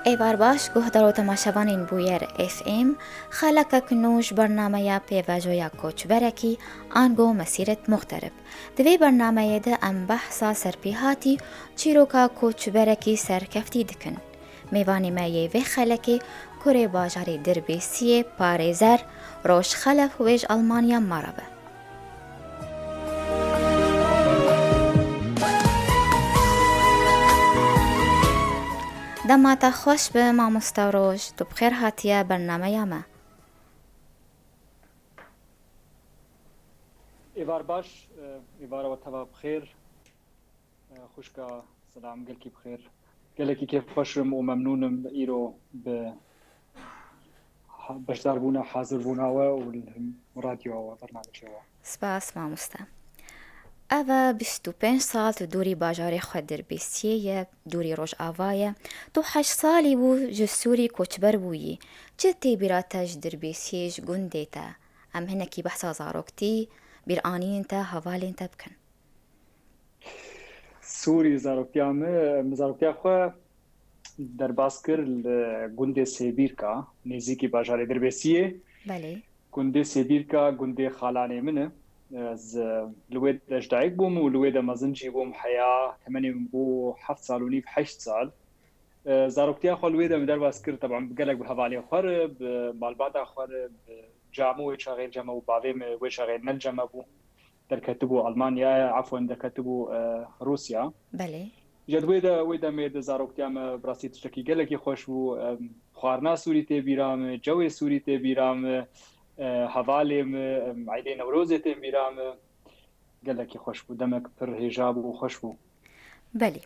ایوار باش گهدارو تماشاوانین بویر اف ام خلقك نوش برنامه یا پیواجویا کوچ برکی آنگو مسیرت مخترب دوی برنامه ده ام بحثا سرپیهاتی چیروکا کوچ برکی سرکفتی دکن میوانی مایه و خلقی کره باجاری دربیسیه پارێزەر ڕۆژ خەلەف وێژ ئەڵمانیا مەڕەبە. دەماتە خۆش بە مامۆستا ڕۆژ تو بخێر هاتیە بەرنامەیامە. ایوار باش ایوارەوە تەوا بخێر خوشکە سلام گەلکی بخێر گەلێکی کێ خۆشم و مەمنونم ئیرۆ بە بەشداربوونە حازربوونەوە و ڕادیۆوە بەرنامەکەوە. سپاس مامۆستا. ئەوە 25 ساڵ تو دووری باژارێ خۆ دەربیستیەیە دووری ڕۆژئاوایە تو 8 ساڵی بوو ji سووری کۆچبەر بوویی چ تێبیراتەش دەربیستیەش گوندێتە ئەم هەنێکی بەحسا زارۆکتی بیرئانینتە هەڤالێنتە بکەن. سووری زارۆکتیا خۆ دەرباز کرد لە گوندێ سێبیرکە نێزیکی باژارێ دەربێسیە گوندێ سێبیرکە گوندێ خاڵانێ منە لوێ دەژدایک بووم و لوێ دەمەزنجی بووم حیا تەمەنێ بوو 7 ساڵ و نیو 8 ساڵ زارۆکتیا خۆ لوێ دەم دەرباز کرد طبعا گەلێک هەڤالێ خوارب مالباتا خوارب جاموێ چاغێر جەمە و باوێم وێ شاغێر نەل جەمە بوو دەرکەتبوو ئەڵمانیا عفوەن دەکەتبوو رووسیا وێ دەمێ زارۆکتیامە بڕاستی تشتێکی گەلێکی خۆش بوو خواردنا سووری تێبیرامە جەوێ سووری تێبیرامە هەڤالێم عیدێ نەورۆزێ تێبیرامە گەلێکی خۆش بوو دەمێک پڕ هێژا بوو خۆش بوو. بەلی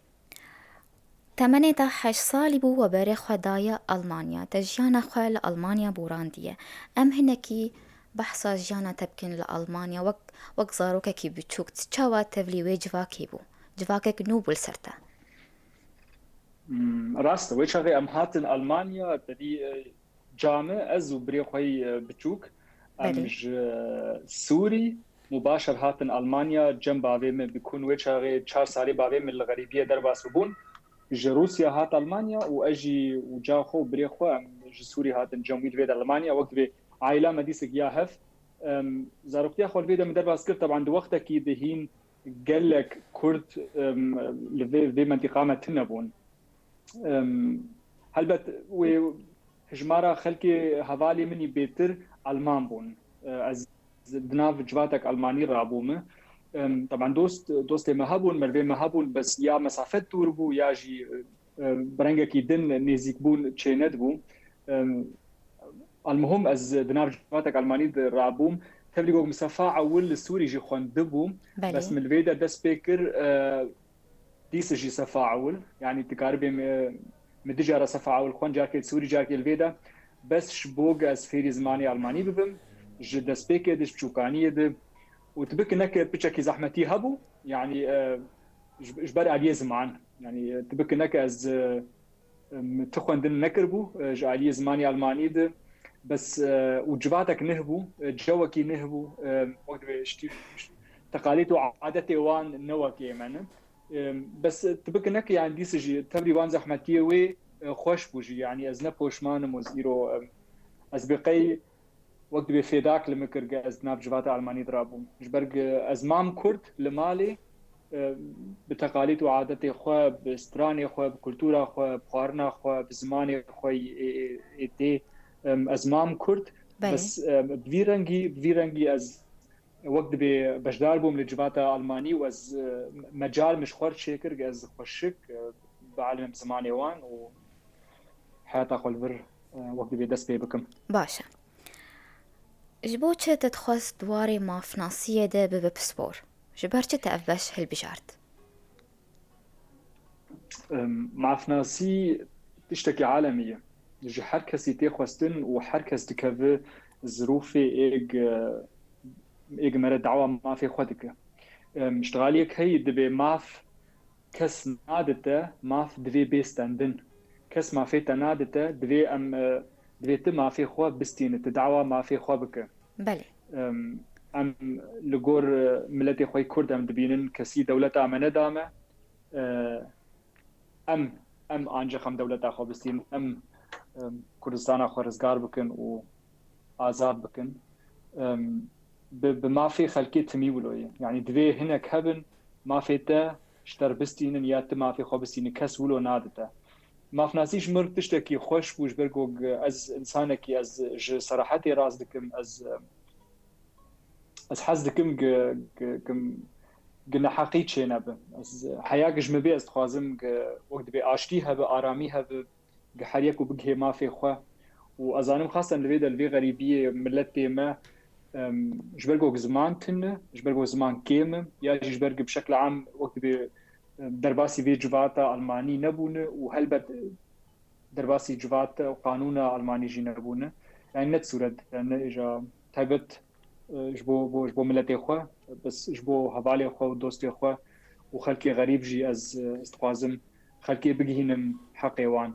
تەمەنێتە 8 ساڵی بوو وە بەرێ خۆدایە ئەڵمانیا تە ژیانە خۆ لە ئەڵمانیا بوڕاندیە ئەم هەنێکی بەحسا ژیانە تەبکن لە ئەڵمانیا وەک زارۆکێکی بچووک چاوە تەڤلی وێ جواکێ بوو جواکێک نو بوو سەرتە. ڕاستە وێ چاغێ ئەم هاتن ئەڵمانیا دەدی جامە ئەز و برێ خۆی بچووک ئەمژ سووری مباشر هاتن ئەڵمانیا جەم باوێمە بکون وێ چاغێ 4 ساڵی باوێمە لە غەریبیە دەرباس بوون ji Rusya hat Almanya û ez jî û ca xwe birê xwe ji Sûrî hatin cemwîl vê de Almanya wek divê aîla me dîsek ya hev zaroktiya xwe vê de min derbas kir taban di wextekî dihîn gelek Kurd li vê mentıqa me tune bûn helbet wê hijmara xelkê hevalê min î bêtir Alman bûn ez di nav civatek Almanî rabûme طبعا دوستي ما هبون مربي ما هبون بس يا مسافة دور بو يا جي برنجكي دن نزيك بون تشيند بو المهم از دنار جواتك الماني رابوم تبليغو مسافة اول السوري جي خوان دبو بس من الفيدا دس بيكر ديس جي صفا اول يعني تقاربي مدجارة صفا اول خوان جاكي سوري جاكي الفيدا بس شبوغ از فيري زماني الماني ببم جي دس بيكر دش بشوكانية دب وتبك انك بتشكي زحمتي هبو يعني جبر عليه زمان يعني تبك انك از تخون دن نكربو عليه زماني الماني ده بس وجباتك نهبو جوكي نهبو تقاليد وعادتي وان نوكي معنا بس تبك انك يعني ديسجي تبري وان زحمتي وي خوش بوجي يعني از نبوشمان مزيرو از بقي وقت بفيداك لمكر از ناب جوات ألماني درابوم جبرق أزمام كرد لمالي بتقاليد وعادتي خو بستراني خو بكولتورا خو بخارنا خو بزماني خو إيدي أزمام كرد بس بفيرنجي از وقت بجدار بوم لجوات ألماني واز مجال مش خور شكر از خوشك بعلم زماني وان وحياتا خلفر وقت بيدس بكم باشا جبو چه تتخواست دواري مافناسية ده ببسبور جبر چه تأفبش هالبجارت مافناسي تشتكي عالمية جي هر كسي تخواستن و هر كس دكوه ظروفي ايج مرة دعوة ما في خودك اشتغاليك هي دبي ماف كس نادته ماف دبي بيستندن كس ما في تنادته دبي دوێتە مافی خوا بستینە داوا مافی خوا بکە ئەم لە گۆر ملەتی خۆی کورد ئەم دبینن کەسی دەولەت ئامە نەدامە ئەم ام آنجا خم دولت خو بستین ام کردستان خو رزگار بکن و آزاد بکن بما في خلقي تمي ولوي يعني دوي هناك هبن ما في تا شتر بستين يا ما في خو بستين كس ولو نادته ما فناسيش مر تشتكي خوش بوش برجو از انسانك از صراحتي راس دكم از حز دكم كم قلنا حقيقي شينا ب از حياة جمبي از خوازم وقت بي اشتيها باراميها بحريك وبقه ما في خو وازانم خاصه الفي غريبيه ملتي ما جبرجو زمان تنه جبرجو زمان كيم يا جبرج بشكل عام وقت درباسي في جواتا الماني نبونه وهلبت درباسي جواتا وقانونا الماني جي نبونه يعني نت سورد يعني اجا تابت جبو ملتي خو بس جبو هبالي خو ودوستي خو وخلكي غريب جي از استخوازم خلكي بقيهن حقيوان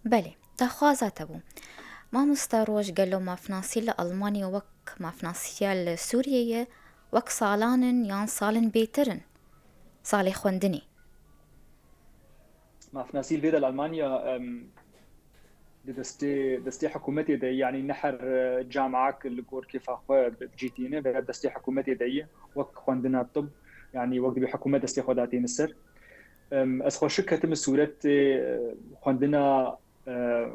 بله دخوازات بو ما مستروج قالوا ما فناسي لألمانيا وك ما فناسي لسوريا وك صالان يان صالن بيترن صالي خوندني ما فناسي الفيدا الألمانيا دستي حكومتي دي يعني نحر جامعك اللي قول كيف أخوة بجيتينه دستي حكومتي دي وك خوندنا الطب يعني وقت بحكومة دستي خداتين السر أسخو شكة تم السورة خوندنا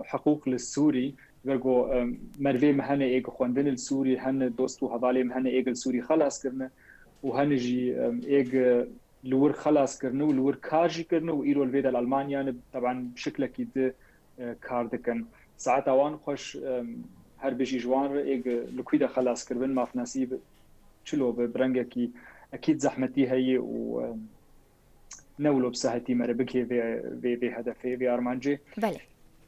حقوق للسوري برجو مرفي مهنة إيج خوندن السوري هن دوست وهذالي مهنة إيج السوري خلاص كرنا وهنجي إيج لور خلاص كرنا ولور كارجي كرنا وإيرو الفيدا الألمانيا طبعا بشكل أكيد كاردكن ساعات اوان خوش هر بيجي جوان إيج لكويدا خلاص كربن ما في نصيب شلو برنجة كي أكيد زحمتي هي و نولو بساعتي مربكي في هدفي في أرمانجي بله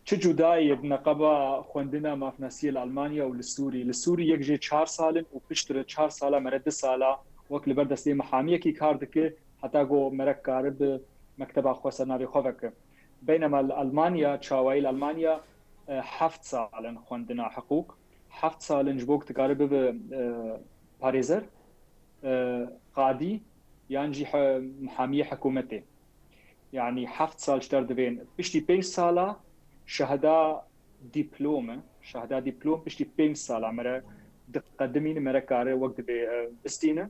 چه جدایی نقبا خوندنا مافناسی الالمانیا و لسوری یک جه 4 سالن و پشتر 4 ساله مرد ساله وقت لبردستی محامیه کی کار دکه حتی گو مرک کارب مکتب خو سرناوی خو وک بينما المانيا تشاويل المانيا 7 سالن خوندنا حقوق 7 سالن جبوك تقارب باريزر قاضي يانجي محامية حكومتي يعني 7 سال اشتر دبين بشتي 5 سالة شهادة دبلوم بشتي 5 سالة مرة تقدمين مرة كاري وقت بستينة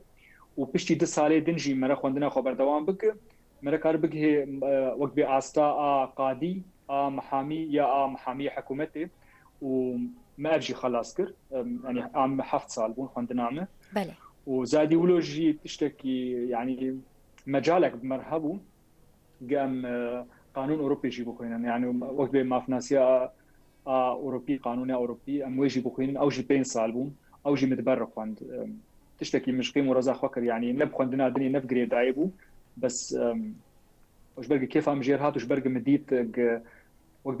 وبشتي 2 سالة دنجي مرة خوندنا خبر دوام بك مرة كار بك وقت بأستا قاضي محامي يا محامية حكومتي وما أجي خلاص كر يعني عام 7 سال بون خوندنا بله وزادي ولوجي تشتكي يعني مجالك بمرهبو قام قانون أوروبي يجيبوا خوينا يعني وقت ما في ناسيا أوروبي قانون أوروبي أم ويجي بخوين أو جي بين سالبون أو جي متبرق عند تشتكي مش قيم ورزاق فكر يعني نبخ عندنا الدنيا نبقري دايبو بس وش برقي كيف عم جير هات وش برقي مديت وقت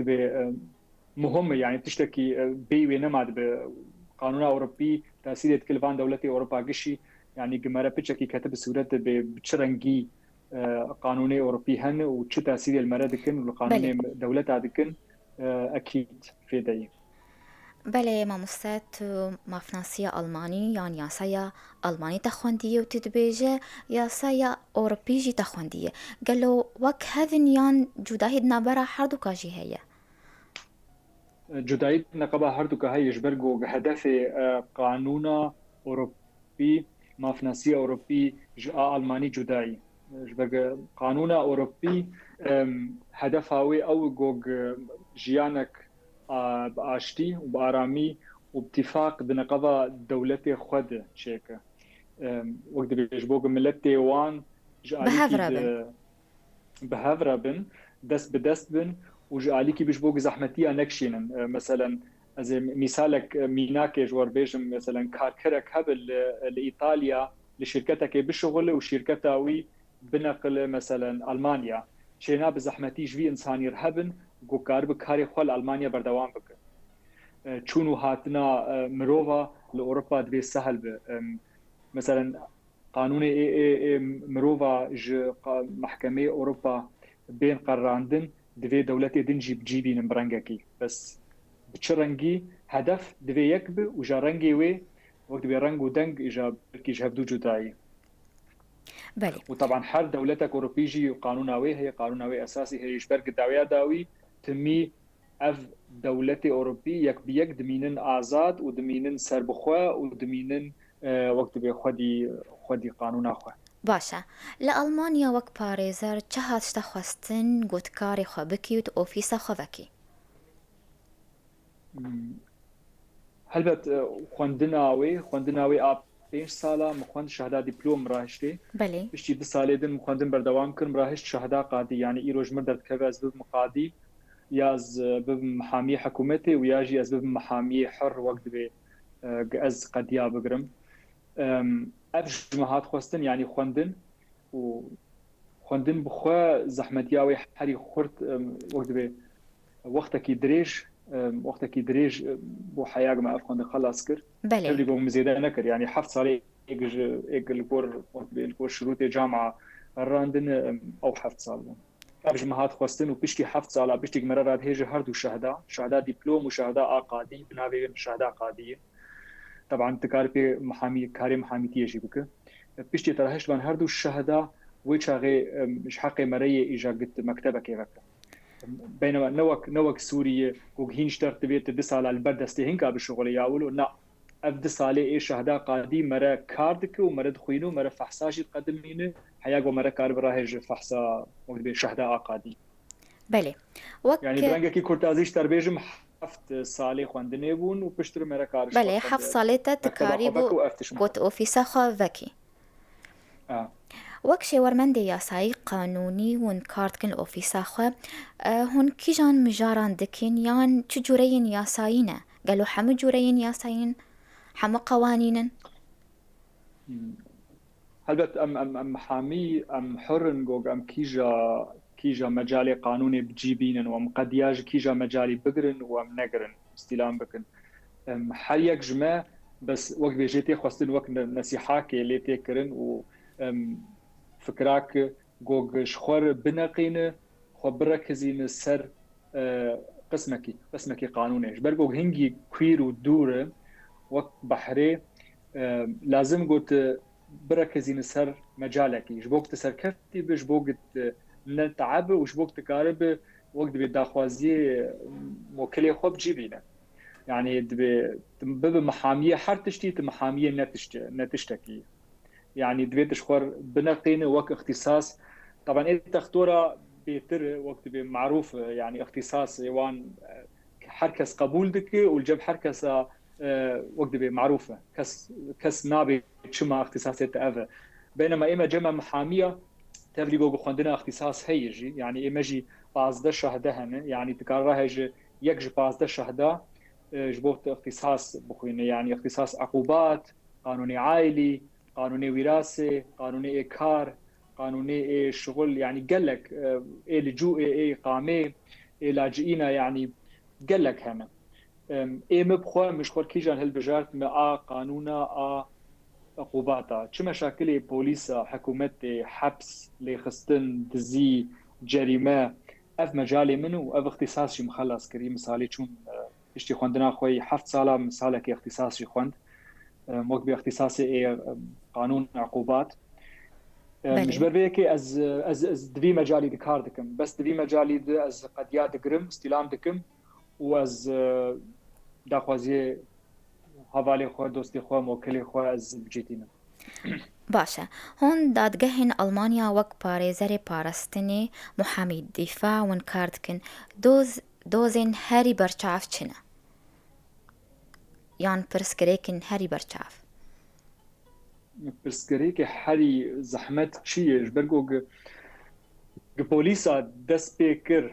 مهم يعني تشتكي بيوي نماد بقانون أوروبي تأثير كل فان دولتي أوروبا قشي يعني جمارة بتشكي كتب السورة بتشرنجي قانوني أوروبي هن وش تأثير المرة دكن والقانون دولتها دكن أكيد في داي بله ما مستات ما فناسية ألماني يعني ياسايا ألماني تخوندية وتدبيجة ياسايا أوروبيجي تخوندية قالوا وك هذن يان جداهدنا برا حردو كاجي هيا جدايد نقبة هردوك هاي يجبرقو هدف قانون أوروبي ما فناسية أوروبي جاء ألماني جداي جبرق قانون أوروبي هدف هاوي أو جوج جيانك باشتي وبارامي وباتفاق بنقضى دولتي خود شيكا وقت بيجبوق ملتي وان بهافرا بن دست بدست بن وجاليكي بيجبوق زحمتي نكشينن مثلا از مثالك ميناك جوار بيجم مثلا كاركرك هبل لايطاليا لشركتك بالشغل وشركتها وي بنقل مثلا المانيا شينا بزحمتي جوي انسان يرهبن جو كارب كاري خول المانيا بردوام بك چونو هاتنا مروفا لاوروبا دبي سهل مثلا قانون مروفا محكمه اوروبا بين قراندن دبي دولتي دنجي بجيبين برنجكي بس بتشرنجي هدف دبي يكب وجا رنجي وي وقت بي رنجو دنج اجا بركي جهبدو جداي بله. وطبعا هر دولتك أوروبيجي قانوناوي هي قانوناوي أساسي هي يشبرك الدعوية داوي تمي اف دولتي أوروبي يك بيك دمينن آزاد ودمينن سربخوا ودمينن وقت بي خودي قانون أخوا. باشە لە ئەڵمانیا وەک پارێزەر چه هاتشتە خواستن گوتکاری خۆ بکیوت ئۆفیسە خۆڤەکی هەلبەت خوێندناوی ئا 5 ساڵە مخوند شهدا دیپلۆم ڕاهشتێ پشتی 2 ساڵێدن مخوندن بەردەوام کردم ڕاهشت شهدا قادی یعنی ئیرۆژمە دەردکەوێ ئەس ببم قادی یاز ببم محامی حکوومەتێ و یاژی ئەس ببم محامی حڕ وەک دەبێ ئەس قەدیا بگرم ئەف ژمە هات خواستن یعنی خوێندن بخوا زەحمەتیاوی هەری خورد وەک دەبێ وەختێکی درێژ بۆ حیاگمە ئەف خوێندن خەلاص کرد تبلی بۆ مزێدە نەکرد یعنی 7 ساڵی ئێگل شروعی جامعە ڕاندن ئەو 7 ساڵ بوون ژمە هات خواستن و پشتی 7 ساڵە پشتی مەرە ڕادهێژە هەردوو شهدا دیپلۆم و شهدا ئاقادی بناوێن شهدا قادیە طبعا تكار في محامي كاري محامي تيجي بك بيشتي ترهش بان هردو الشهداء ويشاغي مش حقي مريه اجا قلت مكتبك يا بينما نوك سوريا وهينش ترتبيت دس على البردستي هنكا بالشغل ياولو لا افدس عليه ايه شهداء قادي مرا كاردك ومرا دخوينو مرا فحصاجي تقدمينه حياقو مرا كار براهج فحصا شهداء قادي بله يعني برانجكي كورتازيش تربيجم 7 ساڵێ خوێندنێ بوون و پشتر مێرە کارش بەێ 7 ساڵێتە تکاری بوو گوت ئۆفیسە خۆڤەکی وەک شێوەرمەندی یاسایی قانونی ون کارتکن ئۆفیسا خۆ هون کیژان مژاران دکین یان چ جورەیین یاسایینە گەلو هەموو جورەیین یاسایین هەموو قوانینن هەلبەت ئەم محامی ئەم حڕن گۆگ ئەم كيجا مجالي قانوني بجيبينن ومقدياج كيجا مجالي بقرن ومنقرن استلام بكن حريق جماع بس وقت بيجيتي خواستن وقت نصيحاك اللي تيكرن و فكراك جوج شخور بنقين خبركزين السر قسمكي قانوني جبرجوج هنجي كوير ودورة وقت بحري لازم قلت بركزين السر مجالك جبوك تسر كفتي بجبوك نتعب وشبوك تكارب وقت بداخوازي موكلي خوب جيبينا يعني دبي محامية حر تشتي محامية نتشتكي يعني دبي تشخور بنقين وقت اختصاص طبعا انت تختورها بيتر وقت معروف يعني اختصاص يوان حركس قبول دك والجب حركس وقت معروفة كس نابي شما اختصاصات أفا بينما إما جمع محامية تبلي جو بخوندنا اختصاص هيجي يعني إماجي 15 شهده هن يعني تكررها يكج 15 شهده جبوت اختصاص بخوينه يعني اختصاص عقوبات قانوني عائلي قانوني وراثة قانوني إيكار قانوني شغل يعني قالك إيه لجوء إيه إقامة إيه لاجئين يعني قالك هنا إيه مبخوا مش خور كيجان هالبجارت ما قانونا عقوباتا چه مشاكل بوليس حكومة حبس لخستن دزي جريمة اف مجالي منه واف اختصاصي مخلص كري مثالي چون اشتي خوندنا خوي 7 ساله مثالك اختصاصي خوند موك باختصاصي قانون عقوبات مش بربيكي از دوی مجالي دكار دكم بس دوی مجالي از قضيات دكرم استلام دكم واز داخوازي حوالی خو دوستی خو موکلی خو از بجیتینه باشه هون دادگهن ألمانيا وەک پارێزەرێ پاراستنێ محامی دیفاع ون کاردکن دۆزên هەری بەرچاو چنە یان پرسکرێکن هەری بەرچاو پرسکرێکی هەری زەحمەت چیە ژبەرگۆ پۆلیسا دەست پێ کرد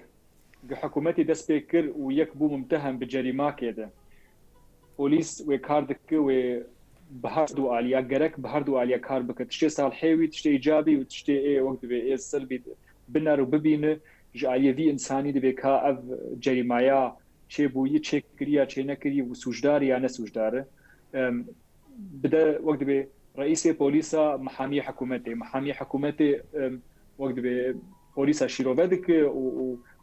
حکوومەتی دەست پێ کرد و یەک بوو ممتهم بجەریماکێدا بوليس وكاردك بهردو عليا جرك بهردو عليا كاربك تشتي صالحي تشتي ايجابي وتشتي ايه وقت بي سلبي بنار وببين جايه في انساني دي بكا اف جريمايا شي بوي تشي كريا تشي نكري وسوجدار يا نسوجدار بدا وقت بي رئيس بوليسا محامي حكومتي وقت بي بوليسا شيروفدك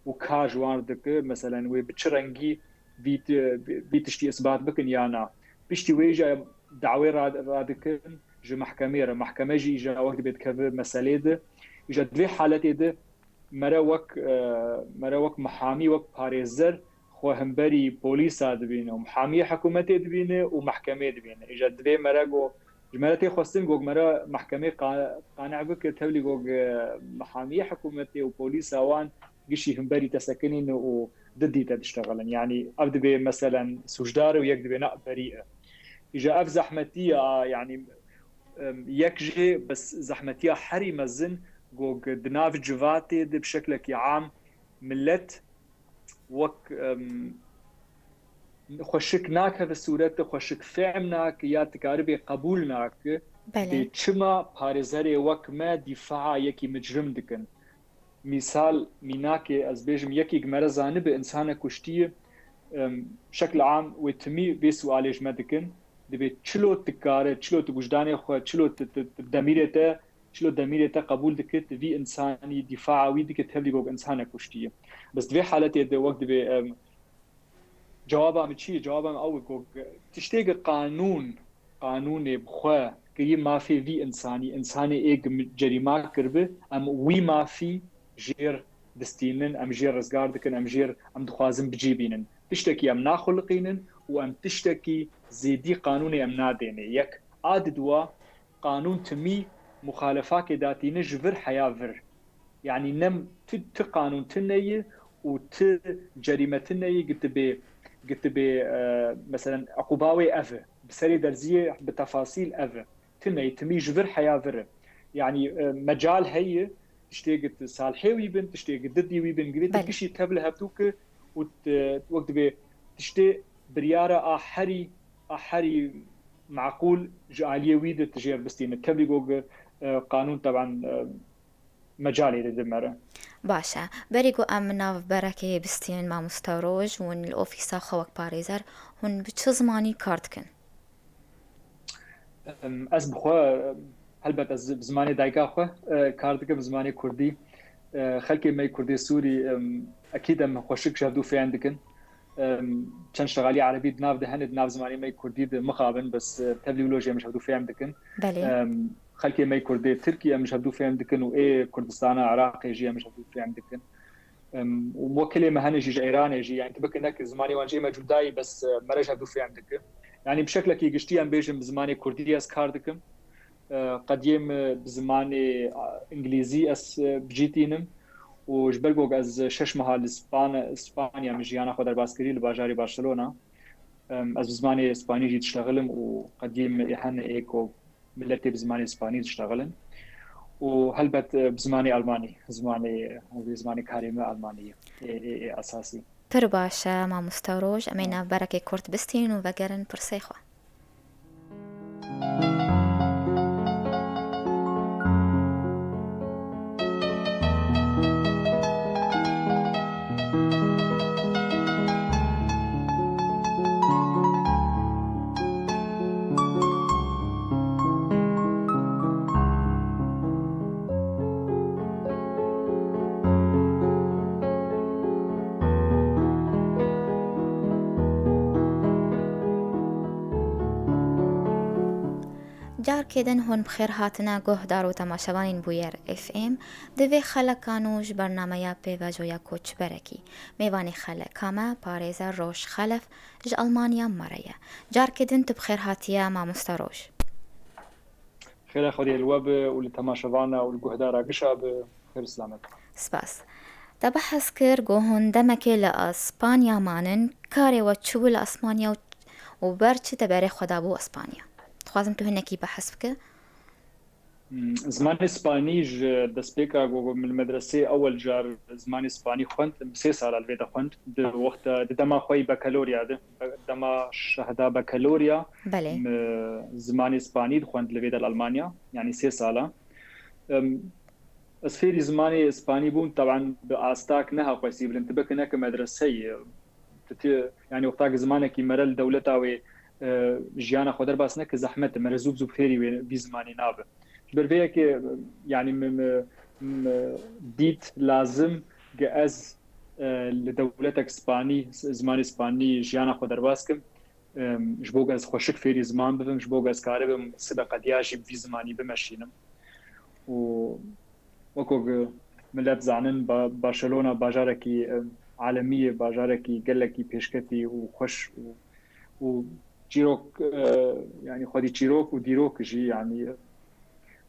وكاجواردك مثلا وبتشرنجي بيتشتي اثبات بكن يانا بيشتي ويجا دعوي رادكن جه محکمه جی اجا وقت بيت كبر مسألة ده اجا دوی حالت ده مرا وك محامي وك باريزر خو همبري بوليسا دبينه ومحامي حكومة دبينه ومحكمة دبينه اجا دوی مرا جو جمالتي خواستن جو مرا محكمة قانع بك تولي جو محامي حكومة وبوليسا وان قشي همبري تسكنين وضدي تشتغلن يعني ابدي مثلا سجدار ويكدبي نق بريئة اجا اف زحمتية يعني يكجي بس زحمتية حري مزن جوج دناف جواتي دي بشكل عام ملت وك خوشك ناك هذا السورة خوشك فهمناك يا تقاربي قبولناك بچما بارزاري وك ما دفاع يكي مجرم دكن مثال ميناكي از بيجم يكي جمرة زانب انسانة كشتية بشكل عام وتمي بسؤال ايش ما دكن دبي چلو تكاره چلو توجداني خو چلو دميرته چلو دميرته قبول دكت في انساني دفاعي دكت هبلي جو انسانه كشتيه بس في حالتي ده وقت دبي جوابها مشي جوابها او جو تشتيق قانون بخوا كي ما في انساني ايج جريمه كربه ام وي ما في جير دستينن ام جير رزقار دكن ام جير ام دخوازم بجيبينن تشتكي ام ناخلقينن وام تشتكي زيدي قانوني ام ناديني يك عاددوا قانون تمي مخالفات داتين جفر حياة فر يعني نم قانون تنية وت جريمة تنية قلت بي مثلا عقوباوي أفا بسري درزية بتفاصيل أفا تنية تمي جفر حياة فر يعني مجال هي تشتيقت صالحي ويبن تشتيقت ضدي ويبن قريت كشي تبلها بتوك وقت بي تشتي بريارة أحري معقول جعليه ويد تجير بستين تبلي جوج قانون طبعا مجالي للمرة باشا بريقو أمنا بركة بستين ما مستوروج ون الأوفيسا خوك باريزر هن بتشزماني كارتكن أز بخوا هلبت از بزماني دايقا خوا كارتكن بزماني كردي خلقي ماي كردي سوري أكيد أم خوشك شهدو في عندكن چند شغالي عربي دناف دهند دناف زماني ماي كردي مخابن بس تبليولوجيا مش هدو في عندكن خلقي ماي كردي تركيا مش هدو في عندكن وايه كردستان عراق يجي مش هدو في عندكن وموكلي مهني جي ايران يجي يعني تبك انك زماني وانجي موجوداي بس مرج هدو في عندك يعني بشكل كي قشتي ام بيجم بزماني كردي اس كاردكم قديم بزماني انجليزي اس بجيتينم وجبرجوج از 6 ماه اسبانيا مجيانا خو در باسكري لباجاري برشلونه از زماني اسباني جيت اشتغلم وقديم يحن ايكو ملتي بزماني اسباني تشتغلن وهلبت بزماني الماني زماني كاريمه المانيه اساسي پر باشا ما مستوروج امينا بركه كورت بستين وبقرن برسيخو جار كدن هون بخير هاتنا گوه دارو تماشاوانين بوير اف ام دوی خلق کانوش برنامه پیوجویا کوچ برکی میوانی خلق کاما پاريزا روش خلف ج ألمانيا مريا جار كدن تبخير هاتيا ما مستروش خير خدي الوب والتماشاوانا والگوه دارا قشاب خير سلامت سپاس تبحث كر گوهن دمكي لأسبانيا مانن كاري وچوب لأسبانيا وبرچ تباري خدا بو اسبانيا خوازم تو هناكي بحث بك زمان اسباني دسبيكا من المدرسة أول جار زمان اسباني خونت 3 سال البيتا خونت وقت دما خوي بكالوريا دما شهادة بكالوريا بله زمان اسباني خونت البيتا ألمانيا يعني 3 سالة اسفيري زماني اسباني بون طبعا بأستاك نها قويسي بالانتباك هناك مدرسية يعني وقتاك زمانك يمرل دولتا جيانا خودر باس نك زحمت مرزوب زوب فيري بي زماني نابه برفيك يعني ديت لازم جاز لدولتك اسباني زمان اسباني جيانا خودر باسكم ji bo ez xweşik fêrî ziman bibim, ji bo ez karê bim sibe qediya jî vî zimanî bimeşînim. û wekû millet zanin Barcelona bajarekî alemî ye, bajarekî gelekî pêşketî û xweş û çîrok yani xwedî çîrok û dîrok jî yani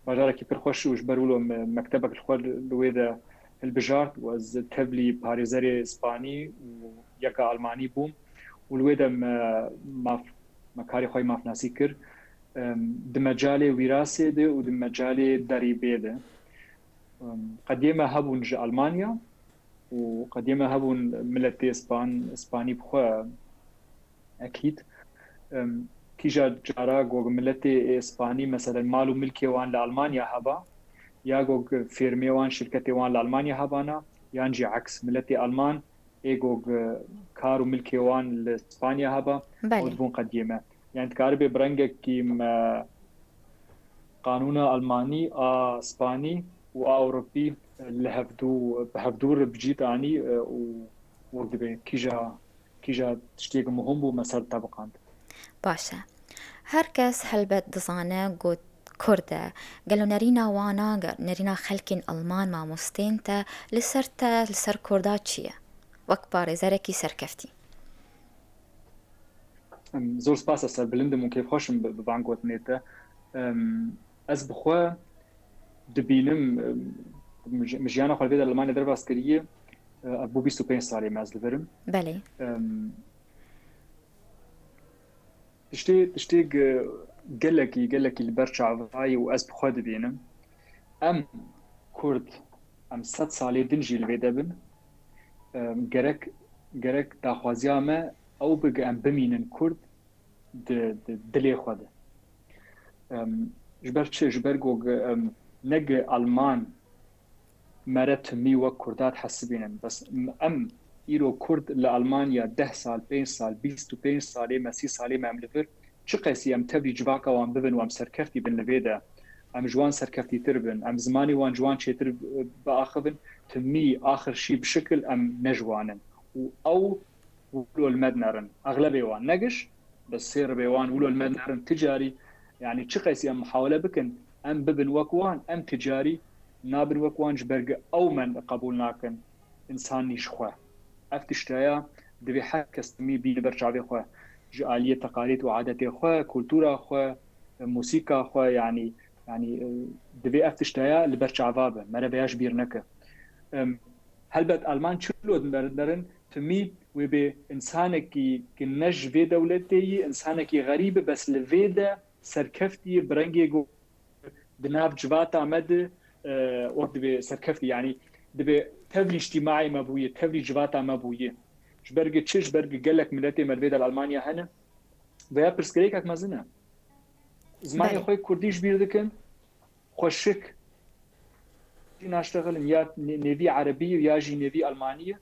bajarekî pir xweş û ji ber wilo mektebek li xwe li wê de hilbijart û ez tevlî parêzerê Spanî û yeka Almanî bûm û li wê de me karê xwe mafnasî kir di mecalê wîrasê de û di mecalê derîbê de. Qediyê me hebûn ji Almanya û qediyê me hebûn milletê Spanî bi xwe ekîd. Kîja cara gog milletê Spanî mesela mal û milkê wan li Almanya heba ya gog fêrmê wan şirketê wan li Almanya hebana yan jî eks milletê Alman ê gog kar û milkê wan li Spanya heba ew dibûn qediyê me. Yani dikarîbe bi rengekî qanûna Almanî a Spanî û a Ewropî li hevdû bicît anî û wek dibe kîja tiştêk muhim bû me ser tebiqand. باشە هەر کەس هەلبەت دزانە گوت کوردە گەلو نەرینە وانە نەرینە خەلکین ئەڵمان مامۆستێن تە لەسەر کوردا چییە وەک پارێزەرێکی سەرکەفتی زۆر سپاسە سەر بلندم و کێفخۆشم ببانگوتنێتە ez bi xwe dibînim mijiyana xwe vê de Almanya derbas kiriye bû 25 salê me ez li verim. Belê tiştêk gelekî li ber çavayê û ez bi xwe dibînim em Kurd em 100 salê din jî li vê de bin gerek daxwaziya me ew bige em bimînin Kurd di dilê xwe de. Ji ber çi ji ber gog nege Alman mere timî wek Kurda dihesibînin bes em îro Kurd li Almanya 10 sal 5 sal 25 salê me 30 salê me em li vir çi qesî em tevlî civaka wan bibin û em serkeftî bin li vê de em ji wan serkeftîtir bin em zimanê wan ji wan çêtir biaxivin timî axir şî bi şekil em nejwanin û ew wilo li me nerin eglebê wan negiş bes sê ribê wan wilo li me nerin ticarî yani çi qesî em muhawele bikin em bibin wek wan em ticarî nabin wek wan ji ber ew me qebûl nakin însanî ji xwe ev tişteya divê her kes timî bî li ber çavê xwe ji aliyê teqalîd û adetê xwe kultûra xwe musîka xwe yani divê ev tişteya li ber çava be mere vêya ji bîr neke helbet Alman çilo derin timî wê bê însanekî ki ne ji vê dewletê yî însanekî xerîb bes li vê de serkeftî bi rengê di nav civata me de wek divê serkeftî yani divê tevlî îctîmaî me bûye tevlî civata me bûye ji ber çi ji ber gelek milletê me li vê de li Almanya hene veya pirsgirêkek mezin e zimanê xwe Kurdî ji bîr dikin xweşik jî naştexilin ya nevî Erebî ya jî nevî Almanî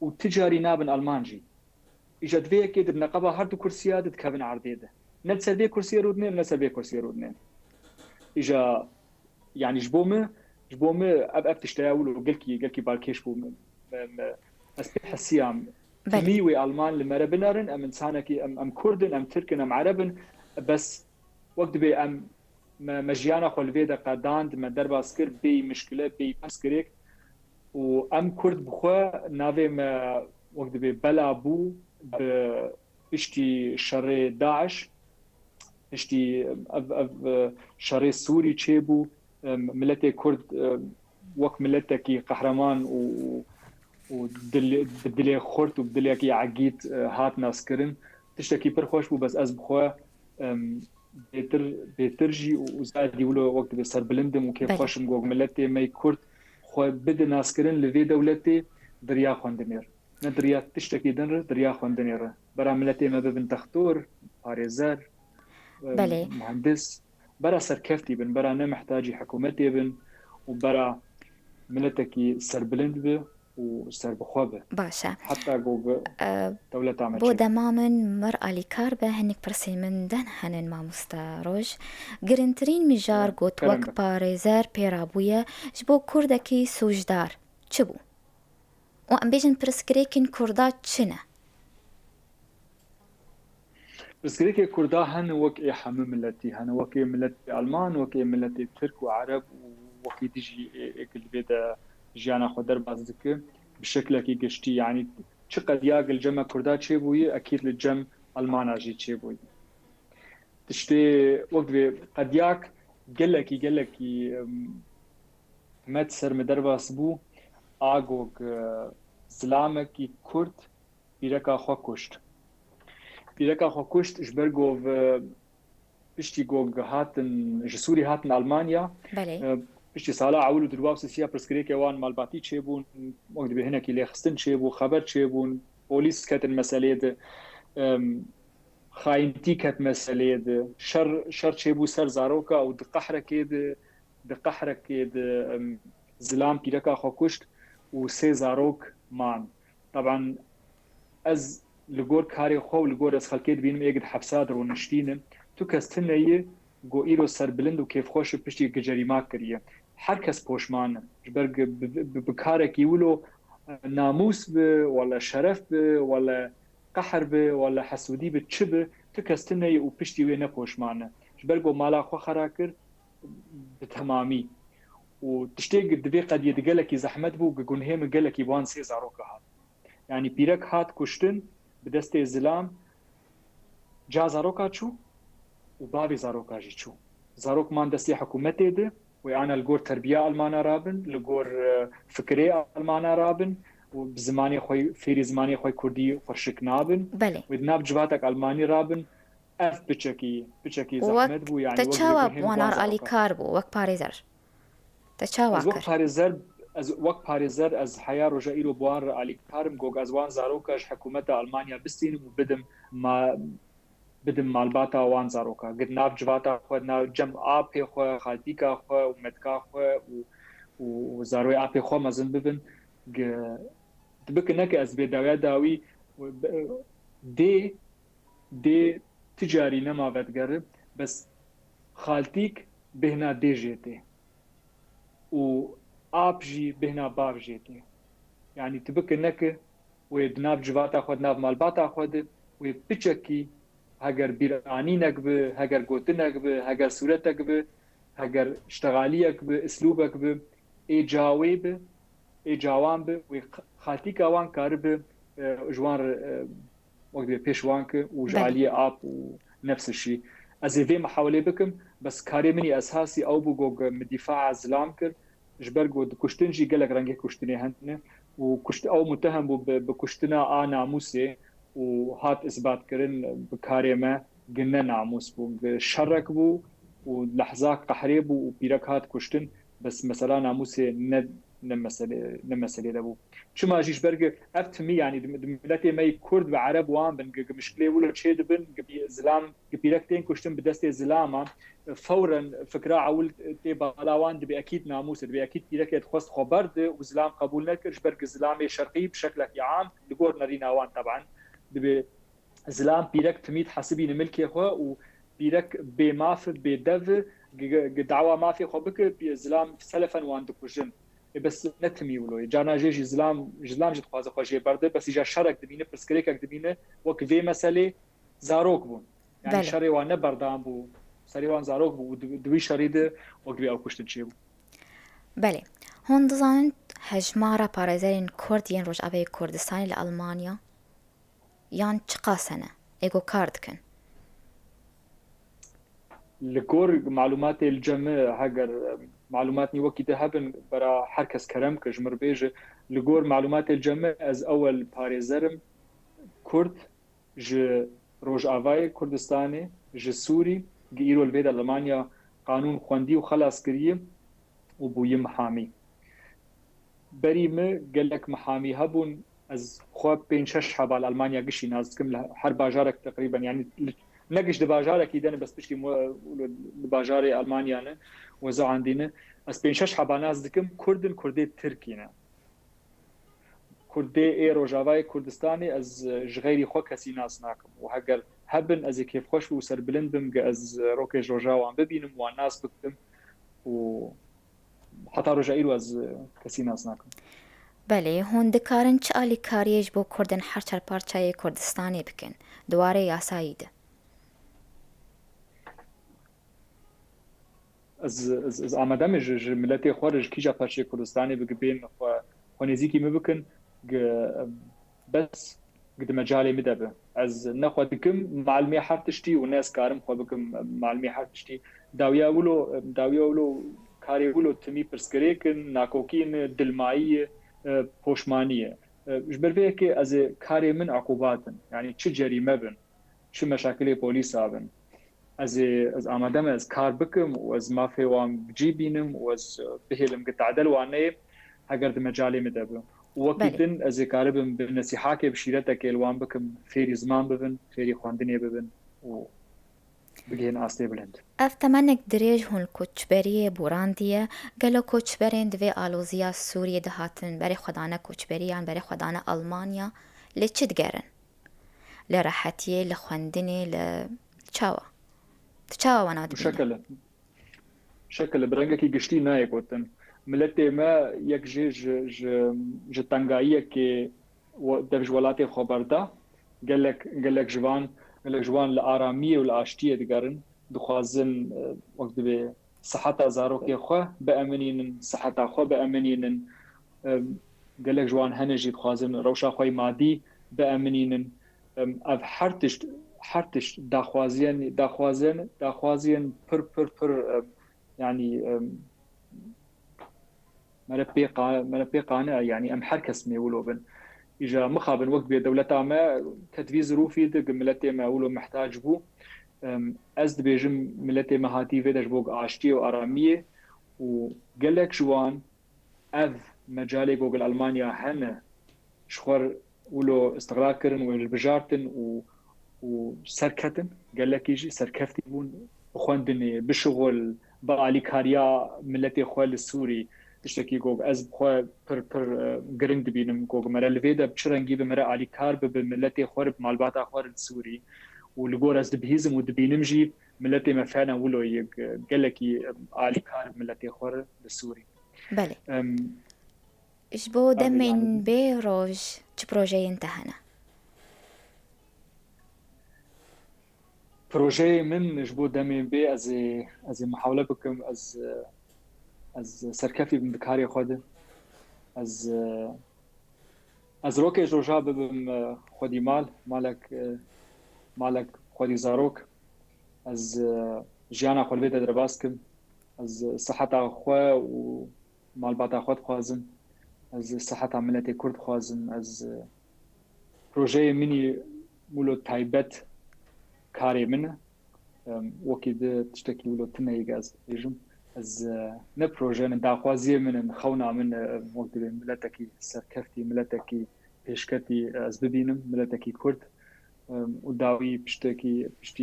û ticarî nabin Alman jî îja divê yekê di neqeba her du kursiya de dikevin erdê de ne li ser vê kursiyê rûdinê ne ser vê kursiyê rûdinê îja yani ji bo me ev tişteya wilo gelkî balkêş bû ez pê hesiyam timî wê Alman li me re binerin em însanekî em Kurdin em Tirkin em Erebin bes wek dibe em me jiyana xwe li vê de qedand me derbas kir bêyî mişkile bêyî pirsgirêk û em Kurd bi xwe navê me wek dibe bela bû bi piştî şerê Daeş piştî ev şerê Sûrî çêbû milletê Kurd wek milletekî qehreman û dilê xurt û dilekî egît hat naskirin tiştekî pir xweş bû bes ez bi xwe bêtir jî û zedî wilo wek dibe serbilindim û kêfxweşim gog milletê me Kurd xwe bide naskirin li vê dewletê diriya xwendinê ne diriya tiştekî din re diriya xwendinê re bera milletê me bibin textor parêzer mühendis bera serkeftî bin bera ne mihtacî hikûmetê bin û bera milletekî serbilind be û serbixwe be باشە heta gog dewleta me بۆ دەما من مەر ئالیکار بە هەنێک پرسێ من دەن هەنن مامۆستا ڕۆژ گرنگترین میژار گوت وەک پارێزەر پێرابوویە ji بۆ کوردێکی سوژدار چ بوو و ئەم بێژن پرسکرێکین کووردا چنە بسكريكي كردا هن وك حم ملتي هن وك ملتي ألمان وك ملتي ترك وعرب وك تجي إكل بيدا جانا خدر بازدك بشكل كي قشتي يعني شقد ياق الجمع كردا تشيبوي أكيد الجم ألمان أجي تشيبوي تشتي وقت قد ياك قلكي مت سر مدرباس بو آگوگ زلامكي كرد بيركا خو كشت بيركا خو كشت جبر گوف پشتی گوگ هاتن جسوری هاتن آلمانیا بله پشتی سالا عولو درواس سیا پرسکری که وان مالباتی چه بون مقد به هنا کی لخستن چه بو خبر چه بون پلیس کتن مسئله ده خاينتي كت مسئله ده شر چه بو سر زاروکا او دقحره كيد زلام بيركا خو كشت و سه زاروک مان طبعا از لگور کاری خو لگور از خلکید بینم اگد حبسات رو نشتینه تو کستنه گو ایرو سر بلند و کیف خوش پشتی گجریما کریه هر کس پوشمانه جبرگ بکاره کیولو ناموس به ولا شرف به ولا قحر به ولا حسودی به چه به تو کستنه و پشتی وی نپوشمانه جبرگو مالا خو خراکر به تمامی و تشتيق دبي قد يدقلك زحمت بو قنهم قلك يبان سي زاروك هات يعني بيرك هات كشتن بدست زلام جا زاروكا شو وبابي زاروكا جي شو زاروك مان دستي حكومتي ده وانا الجور تربيه المانا رابن الجور فكري المانا رابن وبزماني خوي فيري زماني خوي كردي خرشك نابن بله ودناب جواتك الماني رابن اف بچكي زحمت بو يعني تشاوب وانار الي كاربو وقت باريزر از وقت پارێزەر از حیا ڕۆژە ئیر و بوان علی کارم گۆگ از وان زارۆکەش حکوومەتە ئەلمانیا بستینم و بدم مالباتە وان زارۆکە گرت ناو جواتە خۆ ناو جەم ئاپێ خۆ خالتیکا خۆ و متکا خۆ و زارۆی ئاپێ خۆ مەزن ببن بکە نەکە ئەس بێداویا داوی دێ تجاری نەماوەتگەر بەس خالتیک بهنا دێژێتێ و آب جي بهنا باب جيتي يعني تبك نك ودناب جواتا خود ناب مالباتا خود وبيچكي هاگر بيرانينك به هاگر گوتنك به هاگر صورتك به هاگر اشتغاليك به اسلوبك به اي جاوي به اي جاوان به وخالتي كوان كارب جوان وقت بيشوانك وجاليه اب ونفس الشيء ازي محاوله بكم بس كاري مني اساسي او بوغ مدفاع زلام كر جبرگو دكشتن جي قالك رنگي كشتني هنتنه وكشت او متهم بكشتنا ناموسه وهات اثبات كرن بكاري ما قلنا ناموس بو شرك بو ولحظات قحريب وبيرك هات كشتن بس مثلا ناموسه نمسألة دبو شو ما جيش برجع أفتمي يعني دملتي ما يكرد بعرب وان بن مشكلة ولا شيء دبن قبي زلام قبيلكتين كشتم بدست زلامة فورا فكرة عول تبى لاوان دبي أكيد ناموس دبي أكيد بيرك تخص خبرد وزلام قبول نكرش برجع زلامي شرقي بشكل عام لقور نرينا وان طبعا دبي زلام بيرك تميت حسبي الملكي هو وبيرك بمافر بدف دعوة ما في خبك بزلام سلفا وان دكوجن بس نتمي ولو جانا جيجي زلام جد خوازه خوشي برده بس يجا شرك دبينه برسكريكك دبينه وك في مساله زاروك بون يعني شري وان بردان بو سري وان زاروك بو دوي شريده وك او كشتن چيبو بله هون دزان هجمارا پارێزەرین کوردیان ڕۆژئاوای کوردستانی لە ئەڵمانیا یان چقا سنه ایگو کار دکن لكور معلومات الجمع هاجر معلوماتني وقت هبن برا حركس كرم كجمر بيجي لقور معلومات الجمع از اول باريزرم كرد ج روج آوای كردستاني ج سوري جيرو البيد ألمانيا قانون خواندي وخلاص كريه وبوي محامي بريمه قالك محامي هبون از خواب بين شش حبال ألمانيا قشي نازكم حرب باجارك تقريبا يعني نقش دباجارك يدنا بس بشكي دباجاري ألمانيا نه وزا عندنا از بين شش حبال نازكم كردي تركينا كردي اي روجاواي كردستاني از جغيري خو كسي ناس ناكم وهقل هبن از كيف خوش وسر بلند بم از روكيج روجاو عم ببينم والناس بكتم و حتى روجايرو از كسي ناس ناكم بله هون دکارن چه آلی کاریج بو کردن هر چار پارچای کردستانی بکن دواره یاسایی ده از آمدم ج ملت خارج کیجا پرچه کردستانی بگبین خو نزیکی مبکن بس قد مجالي مدبه از نخو دكم معلمي حرتشتي وناس كارم خو بكم معلمي حرتشتي داويا ولو كاري ولو تمي برسكريكن ناكوكين دلمائية پوشمانية جبر بيك از كاري من عقوباتن يعني چه جريمة بن چه مشاكل بوليس بن از آمدم از کار بکم و از مافی وام بجیبینم و از بهلم قطعدل وانه هگر ده مجالی مدبم وقتن از کاربم به نصیحه که بشیرته که الوان بکم فیری زمان ببن فیری خواندنی ببن و بگین آسته بلند افتمنك دريج هون كوچبري بوراندية قالوا كوچبرين دوي آلوزيا سوريا دهاتن بري خدانا كوچبريان بري خدانا ألمانيا لچه دگرن لراحتية لخواندني لچاوا تچاوا وانا دبينه شكل برنگكي گشتي ناي گوتن ملتي ما يك ج تنگايه كي دبج ولاتي خبردا قالك جوان الآرامية والآشتية دقارن دخوازن وقت به صحتا زاروكي خو بأمنين صحتا خو بأمنين قالك جوان هنجي دخوازن روشا خوي مادي بأمنين اف حرتش داخوازين پر يعني مربي قانع يعني ام حركس ميولو بن إجا مخابن وقت بيه دولتا ما كتفي ظروفي دق ملتي ما أولو محتاج بو أزد بيجم ملتي ما هاتي فيداش بوق عاشتية وآرامية وقالك جوان أذ مجالي جوجل ألمانيا هنا شخور أولو استغلال كرن والبجارتن وسركتن قالك يجي سركفتي بون وخواندني بشغل بقالي كاريا ملتي خوال السوري تشتكي جوج از بخوا پر گرنگ دبینم جوج مرا لفيدا بشرنگي بمرا علي كارب بملتي خورب مالباتا خور السوري ولغور از دبهيزم ودبينم جي ملتي ما فعلا ولو يق قالكي علي كارب ملتي خور السوري بله إشبو دمين بيروج بروجي انتهنا بروجي من إشبو دمين بي از محاولة بكم از سرکفی بم بکاری خود از روکی جوجا ببم خودی مالک خودی زاروک از جیانا خلوی درباس کم از صحتا خو و مالباتا خود خوازم از صحتا ملت کرد خوازم از پروژه منی مولو تایبت کاری من وکی ده تشتکی مولو تنهی گاز بیجم از نه پروژه داخوازی من خونا من وقت ملتکی سرکفتی ملتکی پیشکتی از ببینم ملتکی کرد و داوی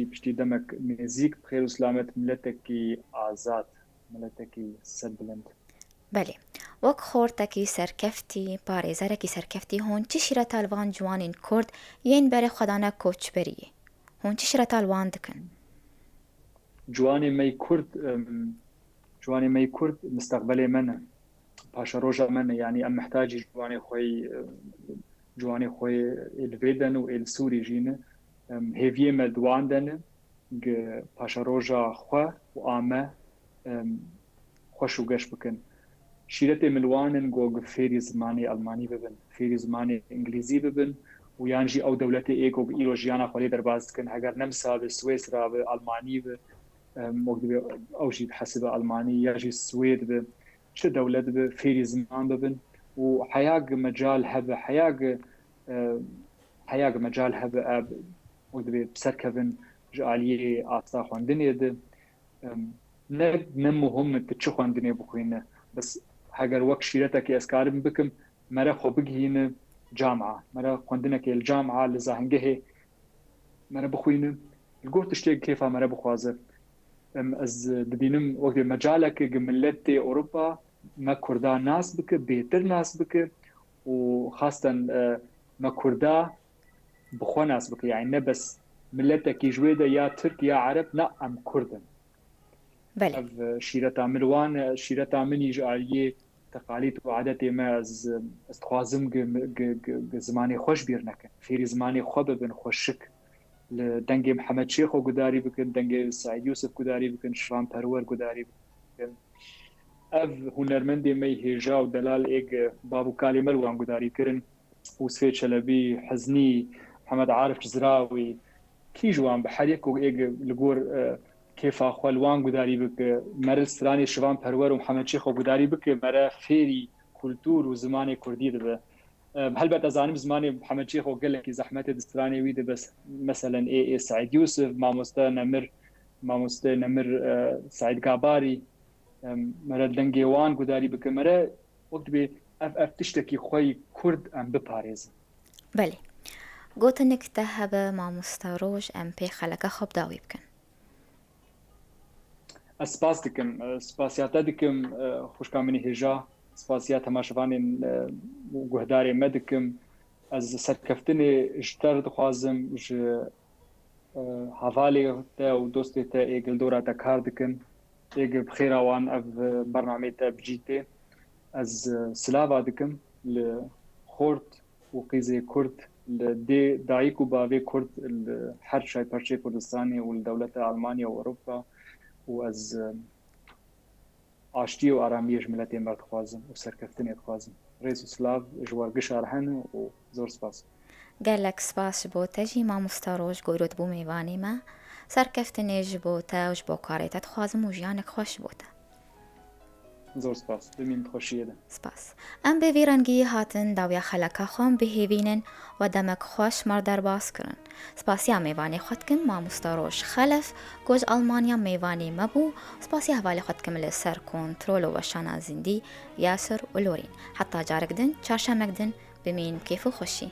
پشتی دمک نزیک بخیر و سلامت ملتکی آزاد ملتکی سربلند بله وك خورتكي سركفتي باريزاركي سركفتي هون تشيرة تالوان جوانين كرد ين بري خدانا كوچ بريه هون تشيرة تالوان دكن جواني مي كرد مستقبلي من باشا روجا من يعني ام محتاج جواني خوي الفيدن والسوري جين هيفيه مدواندن باشا روجا خو وآمه خوش وقش بكن شيرتي ملوانن جوج فيري زماني ألماني ببن فيري زماني إنجليزي ببن ويانجي أو دولتي إيكو إيرو جيانا خلي درباز كن هجر نمسا بسويسرا بألماني مقدبي أو شيء بحسب ألماني يجي السويد شو دولة فيري زمان ببن وحياق مجال هذا حياق مجال هذا مقدبي بسركبن جالية آسا خواندني ده نمهم تتشو خواندني بخوينه بس هجر وقت شيرتك أسكارم بكم مرة خو بجينا جامعة مرة خواندنا كي الجامعة لزاهنجه مرة بخوينه الجور تشتاق كيف مرة بخوازه از دبینم وقتی مجالك جملت أوروبا ما كردا ناس بك بهتر ناس بك وخاصة ما كردا بخوا ناس بك يعني نه بس ملتك جويدة يا ترك يا عرب لا أم كردن بله شيرتا مروان شيرتا مني جالية تقاليد وعادتي ما استخوازم زماني خوش بيرنك فيري زماني خوب بن خوشك لدنگ محمد شيخ و گداری بکن دنگ سعید یوسف گداری بکن شرام پرور گداری بکن اف هنرمندی می هیجا و دلال ایگ بابو کالیمل وان گداری کرن وسفید شلبی حزنی محمد عارف جزراوی کی جوان بحریک و ایگ لگور كيف أخوالوان قداري بك مرل سراني شوان پرور ومحمد شيخ قداري بك مرا فيري كولتور وزماني كردي دبه هل بات أزانم زماني محمد شيخ وقال لك زحمة السراني ويد بس مثلا إيه سعيد يوسف ما نمر سعيد قاباري مرا دنجيوان قداري بك مرا وقت بي اف تشتكي خوي كرد ام بباريز بله گوتنك تهب ما مستروج ام بي خلقه خوب داوي بكن سپاس دکم سپاسیاتا دکم خوشکامنی هجا سپاسیات هماشوان گهداری مدکم از سرکفتنی جتر دخوازم ج حوالی تا و دوستی تا ایگل دورا تا کار دکن ایگل بخیروان اف برنامه تا بجیته از سلاوا دکم لخورد و قیزه کرد لدي دايكو بافي كرد الحر شاي برشي كردستاني والدولة ألمانيا وأوروبا وأز عاشتي وآرامية ملتين مرد خوازم وسركفتني خوازم رئيس سلاف جوار قشار هن وزور سباس قال لك سباس بو تجي ما مستروج قولوت بو ميواني ما سركفتني جبوتا وجبو كاريتا تخوازم وجيانك خوش بوتا زور سپاس بمين خوشیه ده سپاس ام به ویرانگی هاتن داویا خلکا خوم بهیوینن و دمک خوش مردر باز کرن سپاسیا میوانی خود کم ما مستروش خلف گوج آلمانیا میوانی مبو سپاسیا حوالی خود کم لسر کنترول و شانا زندی یاسر و لورین حتی جارک دن چارشمک دن بمین کیف و خوشی